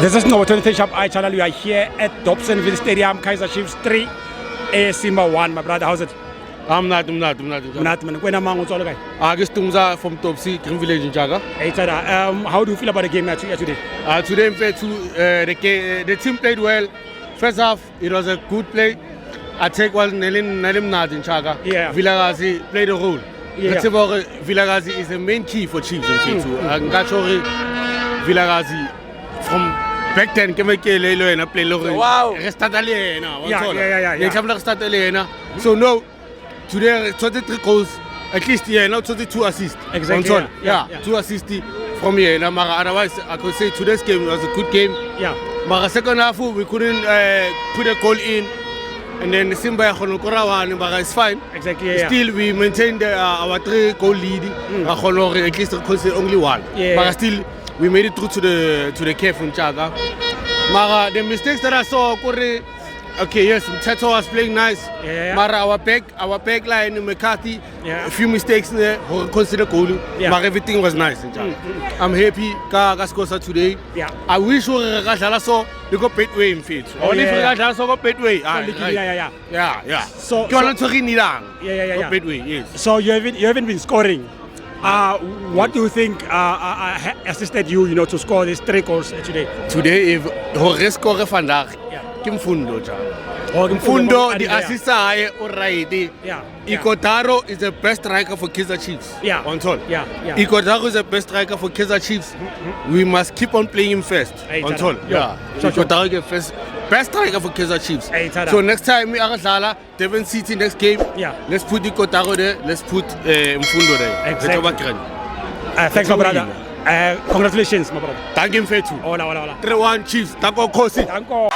This is number 23 Sharp Eye Channel. We are here at Dobsonville Stadium, Kaiser Chiefs 3, ASIMA 1. My brother, how's it? I'm not. Man. When am I going to Agus Tumza from Topsy, Green Village in Chaga. Hey, how do you feel about the game today? Today, the team played well. First half, it was a good play. I take one Nelim Nad in Chaga. Yeah. Villagazi played a role. Yeah. Villagazi is the main key for Chiefs in Fitu. And Gachori Villagazi from back then, play Wow. So no, today 23 goals, at least now 22 assists. Exactly. Yeah, 2 assists from here. Otherwise, I could say today's game was a good game. Yeah. But second half we couldn't put a goal in, and then Simba Khonokorawa, but it's fine. Exactly. Yeah. Still, we maintained our 3-goal lead. At least only one. Yeah. But still, we made it through to the cave from Chaga. But the mistakes that I saw, okay, yes, Mteto was playing nice. Yeah. But our back line, McCarthy, Yeah. a few mistakes there, consider goal. Yeah. But everything was nice in Chaga. I'm happy. Gaskosa today. Yeah. I wish we saw the go Petway in field. Only for Gajala saw go Petway. Yeah. So- you want to Yeah. Petway, yes. So you haven't been scoring. What do you think assisted you, to score these 3 goals today? Today, if we score vandaag, Yeah. Kim Fundo. Oh, Fundo, the assist is alright. Yeah. Ikotaro is the best striker for Kaizer Chiefs. Yeah. On top. Yeah. Ikotaro is the best striker for Kaizer Chiefs. We must keep on playing him first. Hey, On Tada. top. Yeah. Yeah. Sure. Ikotaro is the best striker for Kaizer Chiefs. Hey, Tada. So next time we are Zala, Devon City next game. Yeah. Let's put Ikotaro there. Let's put Mfundo there. Exactly. Thanks, my brother. Congratulations, my brother. Thank you, Fetu. Hola. 3-1 Chiefs. Tako Kosi. Danko.